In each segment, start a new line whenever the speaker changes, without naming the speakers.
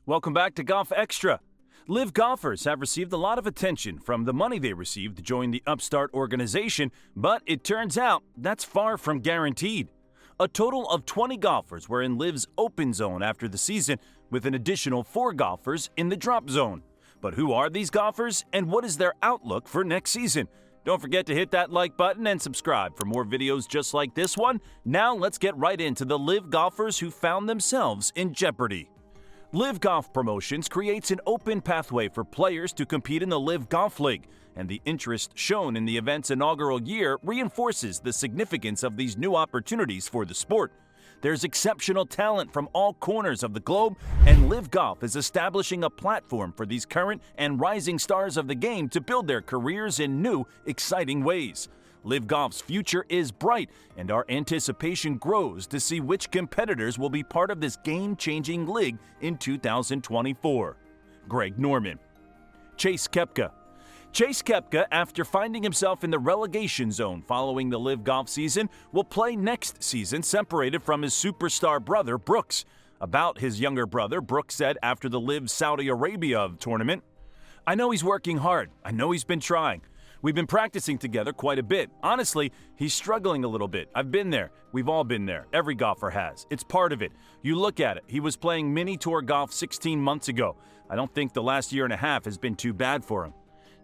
Welcome back to Golf Extra. LIV golfers have received a lot of attention from the money they received to join the Upstart organization, but it turns out that's far from guaranteed. A total of 20 golfers were in LIV's open zone after the season, with an additional 4 golfers in the drop zone. But who are these golfers, and what is their outlook for next season? Don't forget to hit that like button and subscribe for more videos just like this one. Now let's get right into the LIV golfers who found themselves in jeopardy. LIV Golf Promotions creates an open pathway for players to compete in the LIV Golf League, and the interest shown in the event's inaugural year reinforces the significance of these new opportunities for the sport. There's exceptional talent from all corners of the globe, and LIV Golf is establishing a platform for these current and rising stars of the game to build their careers in new, exciting ways. LIV Golf's future is bright, and our anticipation grows to see which competitors will be part of this game-changing league in 2024. Greg Norman. Chase Koepka. Chase Koepka, after finding himself in the relegation zone following the LIV Golf season, will play next season separated from his superstar brother Brooks. About his younger brother, Brooks said after the LIV Saudi Arabia tournament, "I know he's working hard. I know he's been trying. We've been practicing together quite a bit. Honestly, he's struggling a little bit. I've been there. We've all been there. Every golfer has. It's part of it. You look at it. He was playing mini tour golf 16 months ago. I don't think the last year and a half has been too bad for him."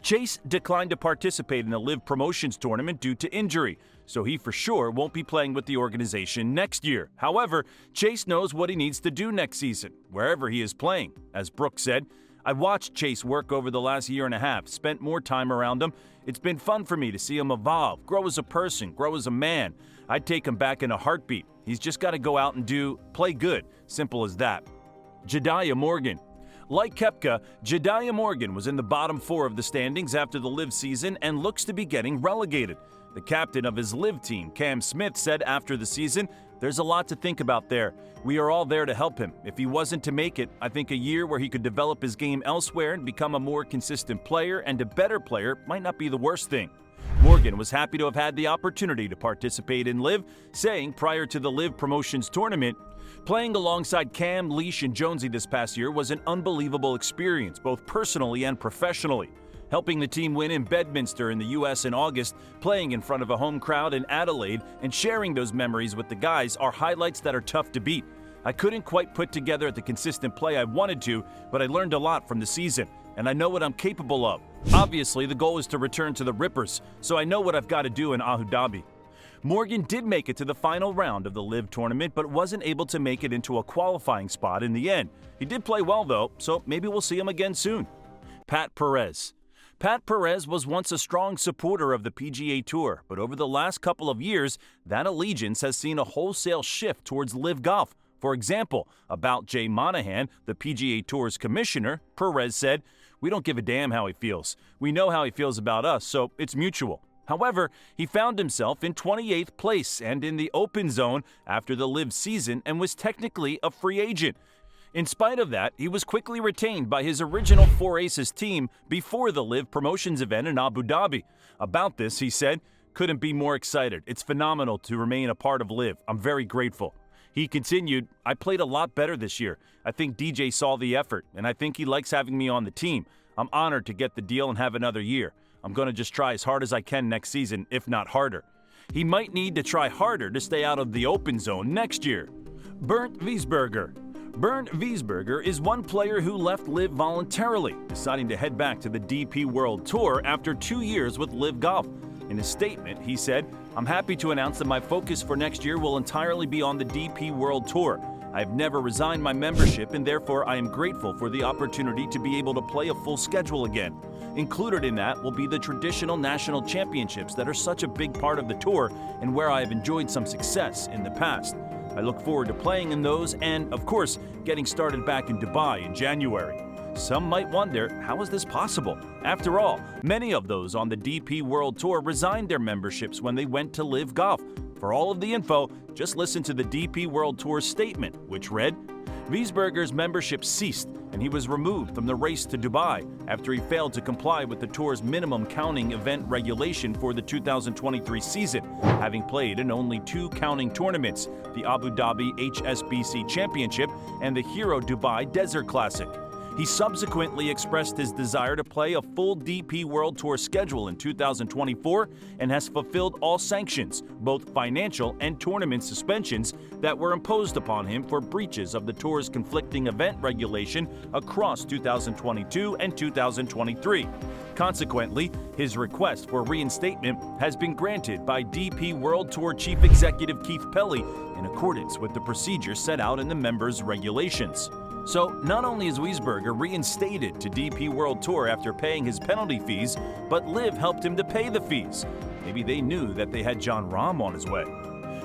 Chase declined to participate in the LIV Promotions tournament due to injury, so he for sure won't be playing with the organization next year. However, Chase knows what he needs to do next season, wherever he is playing. As Brooks said, "I watched Chase work over the last year and a half, spent more time around him. It's been fun for me to see him evolve, grow as a person, grow as a man. I'd take him back in a heartbeat. He's just got to go out and play good. Simple as that." Jediah Morgan. Like Koepka, Jediah Morgan was in the bottom 4 of the standings after the LIV season and looks to be getting relegated. The captain of his LIV team, Cam Smith, said after the season, "There's a lot to think about there. We are all there to help him. If he wasn't to make it, I think a year where he could develop his game elsewhere and become a more consistent player and a better player might not be the worst thing." Morgan was happy to have had the opportunity to participate in LIV, saying prior to the LIV Promotions tournament, "Playing alongside Cam, Leash, and Jonesy this past year was an unbelievable experience, both personally and professionally. Helping the team win in Bedminster in the U.S. in August, playing in front of a home crowd in Adelaide, and sharing those memories with the guys are highlights that are tough to beat. I couldn't quite put together the consistent play I wanted to, but I learned a lot from the season, and I know what I'm capable of. Obviously, the goal is to return to the Rippers, so I know what I've got to do in Abu Dhabi." Morgan did make it to the final round of the LIV tournament, but wasn't able to make it into a qualifying spot in the end. He did play well, though, so maybe we'll see him again soon. Pat Perez. Pat Perez was once a strong supporter of the PGA Tour, but over the last couple of years, that allegiance has seen a wholesale shift towards LIV Golf. For example, about Jay Monahan, the PGA Tour's commissioner, Perez said, "We don't give a damn how he feels. We know how he feels about us, so it's mutual." However, he found himself in 28th place and in the open zone after the LIV season and was technically a free agent. In spite of that, he was quickly retained by his original Four Aces team before the LIV Promotions event in Abu Dhabi. About this, he said, "Couldn't be more excited. It's phenomenal to remain a part of LIV. I'm very grateful." He continued, "I played a lot better this year. I think DJ saw the effort, and I think he likes having me on the team. I'm honored to get the deal and have another year. I'm going to just try as hard as I can next season, if not harder." He might need to try harder to stay out of the open zone next year. Bernd Wiesberger. Bernd Wiesberger is one player who left LIV voluntarily, deciding to head back to the DP World Tour after 2 years with LIV Golf. In a statement, he said, "I'm happy to announce that my focus for next year will entirely be on the DP World Tour. I've never resigned my membership, and therefore I am grateful for the opportunity to be able to play a full schedule again. Included in that will be the traditional national championships that are such a big part of the tour and where I have enjoyed some success in the past. I look forward to playing in those and, of course, getting started back in Dubai in January." Some might wonder, how is this possible? After all, many of those on the DP World Tour resigned their memberships when they went to LIV Golf. For all of the info, just listen to the DP World Tour statement, which read, Wiesberger's membership ceased, and he was removed from the race to Dubai after he failed to comply with the tour's minimum counting event regulation for the 2023 season, having played in only 2 counting tournaments, the Abu Dhabi HSBC Championship and the Hero Dubai Desert Classic. He subsequently expressed his desire to play a full DP World Tour schedule in 2024 and has fulfilled all sanctions, both financial and tournament suspensions, that were imposed upon him for breaches of the tour's conflicting event regulation across 2022 and 2023. Consequently, his request for reinstatement has been granted by DP World Tour Chief Executive Keith Pelley in accordance with the procedure set out in the members' regulations. So, not only is Wiesberger reinstated to DP World Tour after paying his penalty fees, but LIV helped him to pay the fees. Maybe they knew that they had Jon Rahm on his way.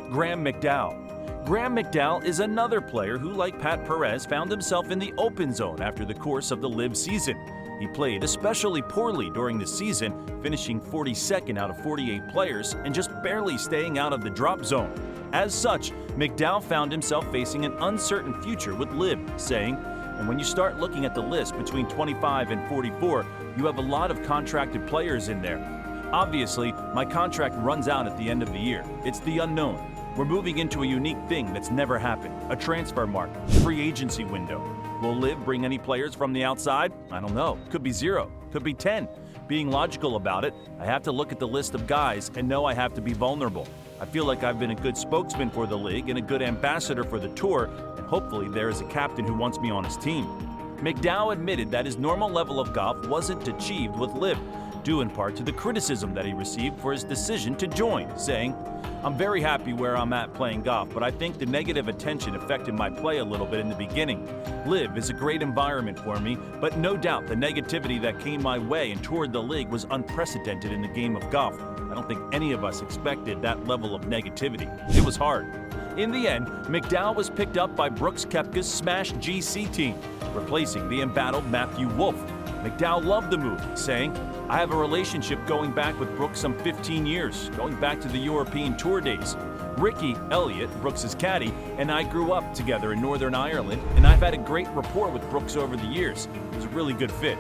Graham McDowell. Graham McDowell is another player who, like Pat Perez, found himself in the open zone after the course of the LIV season. He played especially poorly during the season, finishing 42nd out of 48 players and just barely staying out of the drop zone. As such, McDowell found himself facing an uncertain future with LIV, saying, "And when you start looking at the list between 25 and 44, you have a lot of contracted players in there. Obviously, my contract runs out at the end of the year. It's the unknown. We're moving into a unique thing that's never happened, a transfer market, free agency window. Will LIV bring any players from the outside? I don't know. Could be 0, could be 10. Being logical about it, I have to look at the list of guys and know I have to be vulnerable. I feel like I've been a good spokesman for the league and a good ambassador for the tour, and hopefully there is a captain who wants me on his team." McDowell admitted that his normal level of golf wasn't achieved with LIV, due in part to the criticism that he received for his decision to join, saying, "I'm very happy where I'm at playing golf, but I think the negative attention affected my play a little bit in the beginning. LIV is a great environment for me, but no doubt the negativity that came my way and toward the league was unprecedented in the game of golf. I don't think any of us expected that level of negativity. It was hard." In the end, McDowell was picked up by Brooks Koepka's Smash GC team, replacing the embattled Matthew Wolff. McDowell loved the move, saying, "I have a relationship going back with Brooks some 15 years, going back to the European Tour days. Ricky Elliott, Brooks' caddy, and I grew up together in Northern Ireland, and I've had a great rapport with Brooks over the years. It was a really good fit."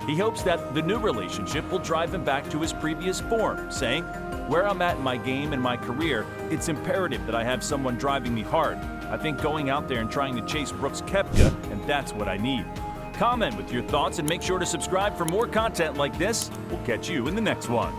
He hopes that the new relationship will drive him back to his previous form, saying, "Where I'm at in my game and my career, it's imperative that I have someone driving me hard. I think going out there and trying to chase Brooks Koepka, and that's what I need." Comment with your thoughts and make sure to subscribe for more content like this. We'll catch you in the next one.